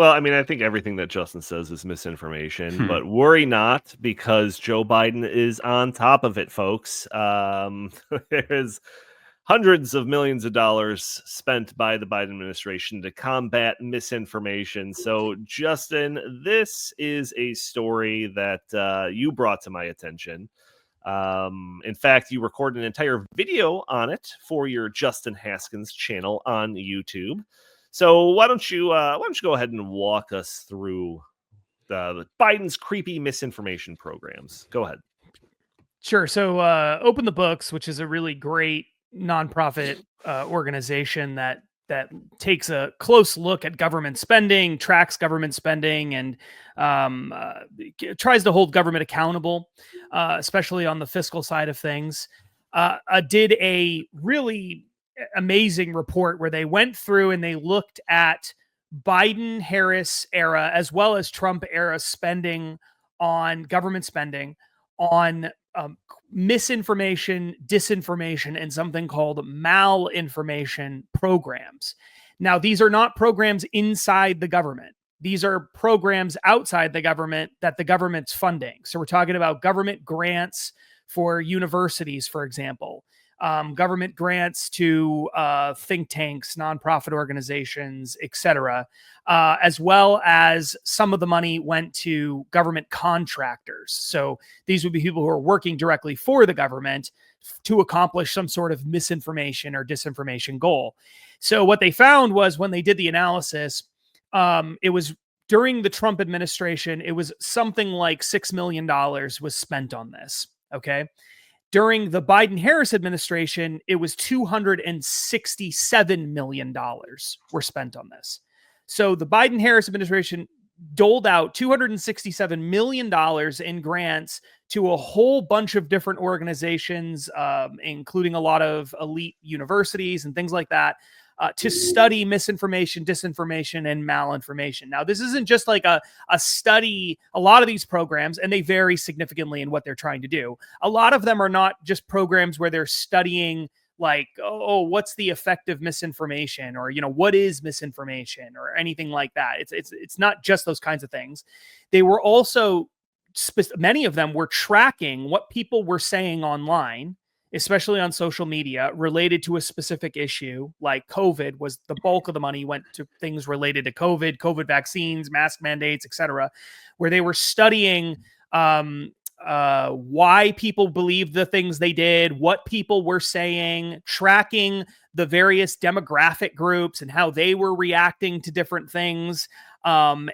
Well, I mean, I think everything that Justin says is misinformation, Hmm. but worry not because Joe Biden is on top of it, folks. There's hundreds of millions of dollars spent by the Biden administration to combat misinformation. So, Justin, this is a story that you brought to my attention. In fact, you recorded an entire video on it for your Justin Haskins channel on YouTube. So why don't you go ahead and walk us through the Biden's creepy misinformation programs? Go ahead. Sure. So, Open the Books, which is a really great nonprofit organization that takes a close look at government spending, tracks government spending, and tries to hold government accountable, especially on the fiscal side of things. Did a really amazing report where they went through and they looked at Biden Harris era as well as Trump era spending on government spending on misinformation, disinformation, and something called malinformation programs. Now, these are not programs inside the government. These are programs outside the government that the government's funding. So we're talking about government grants for universities, for example, government grants to think tanks, nonprofit organizations, etc., as well as some of the money went to government contractors. So these would be people who are working directly for the government to accomplish some sort of misinformation or disinformation goal. So what they found was when they did the analysis, it was during the Trump administration, it was something like $6 million was spent on this. Okay. During the Biden-Harris administration, it was $267 million were spent on this. So the Biden-Harris administration doled out $267 million in grants to a whole bunch of different organizations, including a lot of elite universities and things like that, to study misinformation, disinformation, and malinformation. Now, this isn't just like a study. A lot of these programs, and they vary significantly in what they're trying to do. A lot of them are not just programs where they're studying like, oh, what's the effect of misinformation, or what is misinformation, or anything like that. It's not just those kinds of things. They were also many of them were tracking what people were saying online, especially on social media, related to a specific issue. Like COVID was the bulk of the money went to things related to COVID vaccines, mask mandates, etc., where they were studying why people believed the things they did, what people were saying, tracking the various demographic groups and how they were reacting to different things. So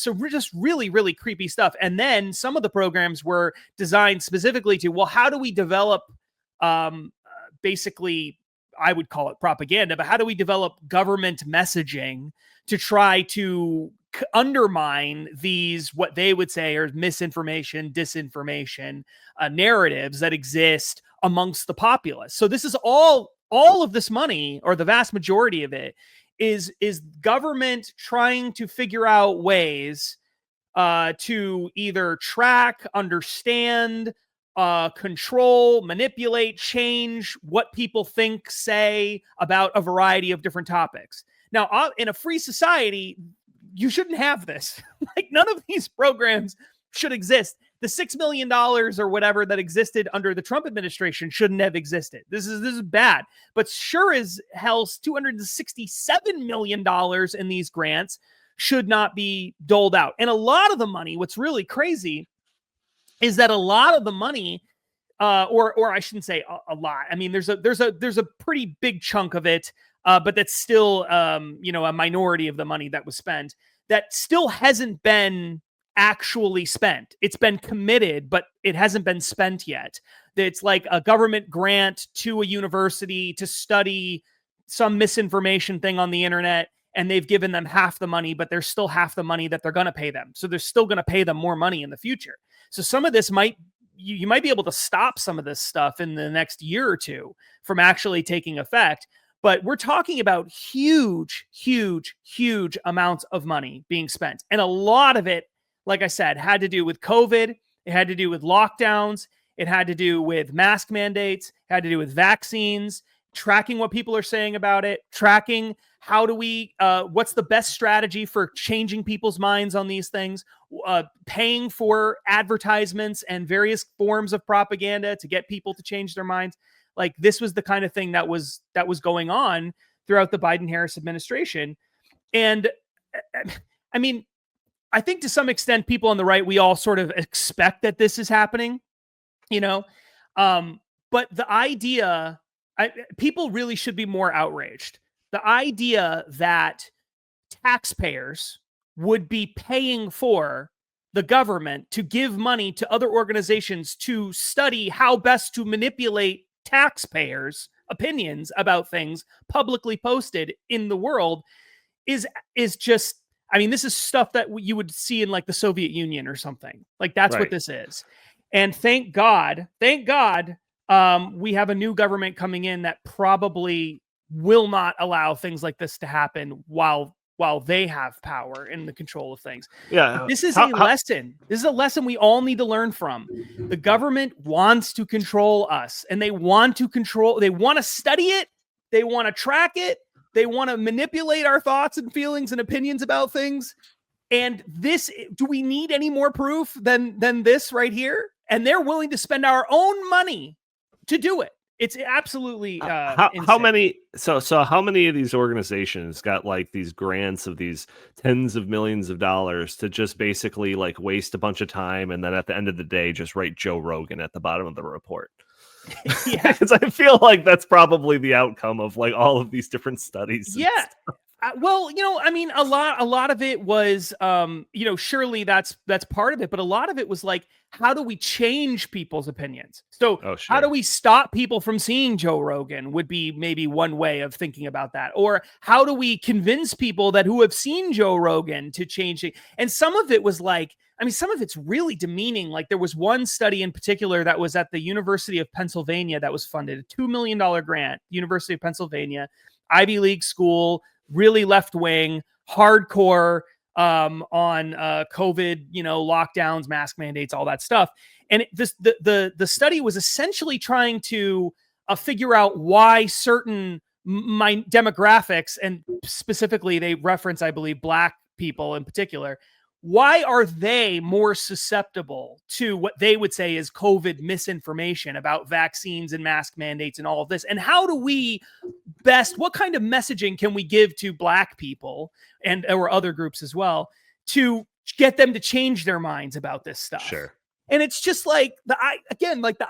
we're just really, really creepy stuff. And then some of the programs were designed specifically to, well, how do we develop, basically, I would call it propaganda, but how do we develop government messaging to try to undermine these, what they would say are misinformation, disinformation narratives that exist amongst the populace. So this is all of this money, or the vast majority of it, is government trying to figure out ways to either track, understand, control, manipulate, change what people think, say about a variety of different topics. Now, in a free society, you shouldn't have this. Like, none of these programs should exist. The $6 million or whatever that existed under the Trump administration shouldn't have existed. This is bad. But sure as hell, $267 million in these grants should not be doled out. And a lot of the money, what's really crazy is that a lot of the money, or I shouldn't say a lot. I mean, there's a pretty big chunk of it, but that's still a minority of the money that was spent that still hasn't been actually spent. It's been committed, but it hasn't been spent yet. It's like a government grant to a university to study some misinformation thing on the internet, and they've given them half the money, but there's still half the money that they're going to pay them. So they're still going to pay them more money in the future. So some of this you might be able to stop some of this stuff in the next year or two from actually taking effect. But we're talking about huge, huge, huge amounts of money being spent. And a lot of it, like I said, had to do with COVID. It had to do with lockdowns. It had to do with mask mandates. It had to do with vaccines, tracking what people are saying about it, tracking How do we, what's the best strategy for changing people's minds on these things? Paying for advertisements and various forms of propaganda to get people to change their minds. Like, this was the kind of thing that was going on throughout the Biden-Harris administration. And I mean, I think to some extent, people on the right, we all sort of expect that this is happening, but the idea, people really should be more outraged. The idea that taxpayers would be paying for the government to give money to other organizations to study how best to manipulate taxpayers' opinions about things publicly posted in the world is just, I mean, this is stuff that you would see in like the Soviet Union or something. Like, that's what this is. And thank God, we have a new government coming in that probably will not allow things like this to happen while they have power and the control of things. Yeah. This is a lesson. This is a lesson we all need to learn from. The government wants to control us, and they want to study it. They want to track it. They want to manipulate our thoughts and feelings and opinions about things. And do we need any more proof than this right here? And they're willing to spend our own money to do it. It's absolutely how many of these organizations got like these grants of these tens of millions of dollars to just basically like waste a bunch of time, and then at the end of the day just write Joe Rogan at the bottom of the report? Yeah, because I feel like that's probably the outcome of like all of these different studies. Yeah. Well, I mean, a lot of it was, surely that's part of it, but a lot of it was like, how do we change people's opinions? So how do we stop people from seeing Joe Rogan would be maybe one way of thinking about that. Or how do we convince people that who have seen Joe Rogan to change it? And some of it was like, I mean, some of it's really demeaning. Like, there was one study in particular that was at the University of Pennsylvania that was funded, a $2 million grant, University of Pennsylvania, Ivy League school, really left-wing, hardcore on COVID, lockdowns, mask mandates, all that stuff. And the study was essentially trying to figure out why certain demographics, and specifically they reference, I believe, Black people in particular, why are they more susceptible to what they would say is COVID misinformation about vaccines and mask mandates and all of this? And how do we what kind of messaging can we give to Black people or other groups as well to get them to change their minds about this stuff? Sure. And it's just like the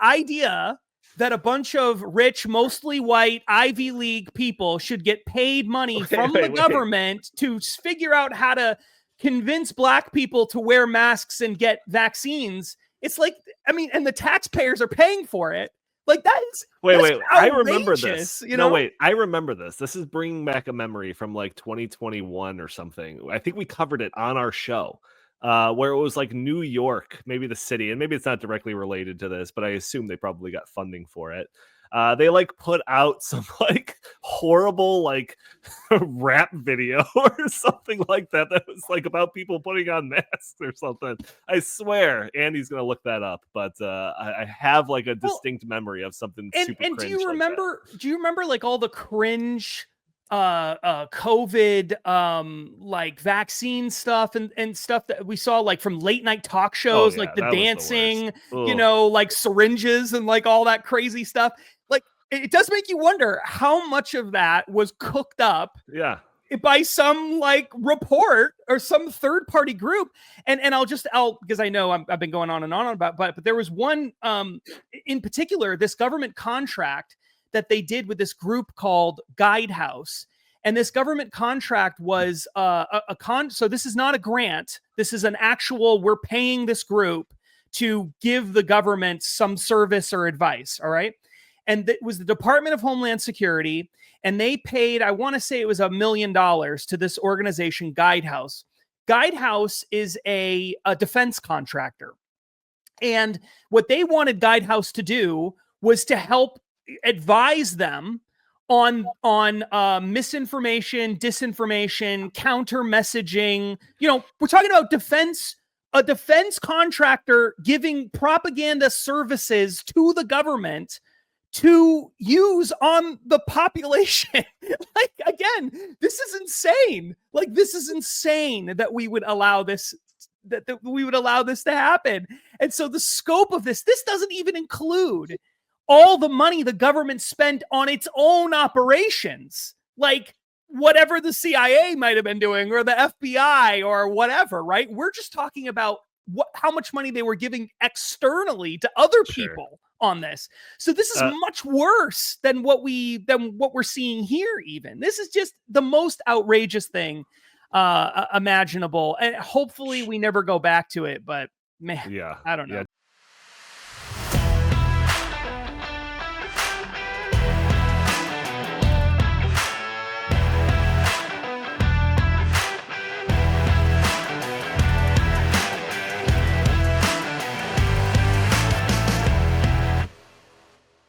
idea that a bunch of rich, mostly white Ivy League people should get paid money from the government to figure out how to convince Black people to wear masks and get vaccines. It's like, I mean, and the taxpayers are paying for it. Like, that's I remember this. I remember this. This is bringing back a memory from like 2021 or something. I think we covered it on our show, where it was like New York, maybe the city, and maybe it's not directly related to this, but I assume they probably got funding for it. They like put out some like horrible like rap video or something like that was like about people putting on masks or something. I swear Andy's gonna look that up, but I have like a distinct memory of something super cringe. Do you remember like all the cringe COVID like vaccine stuff and stuff that we saw like from late night talk shows, like the dancing, like syringes and like all that crazy stuff? Like, it does make you wonder how much of that was cooked up by some like report or some third party group. And I'll because I know I've been going on and on about, but there was one in particular, this government contract that they did with this group called Guidehouse. And this government contract was so this is not a grant. This is an actual, we're paying this group to give the government some service or advice. All right. And it was the Department of Homeland Security. And they paid, I want to say it was $1 million to this organization, Guidehouse. Guidehouse is a defense contractor. And what they wanted Guidehouse to do was to help advise them on misinformation, disinformation, counter messaging. We're talking about a defense contractor giving propaganda services to the government to use on the population. Like, again, this is insane. Like, this is insane that we would allow this, that we would allow this to happen. And so the scope of this doesn't even include all the money the government spent on its own operations, like whatever the CIA might have been doing, or the FBI, or whatever, right? We're just talking about how much money they were giving externally to other people on this. So this is much worse than what we're seeing here. Even this is just the most outrageous thing imaginable, and hopefully we never go back to it. But man, I don't know.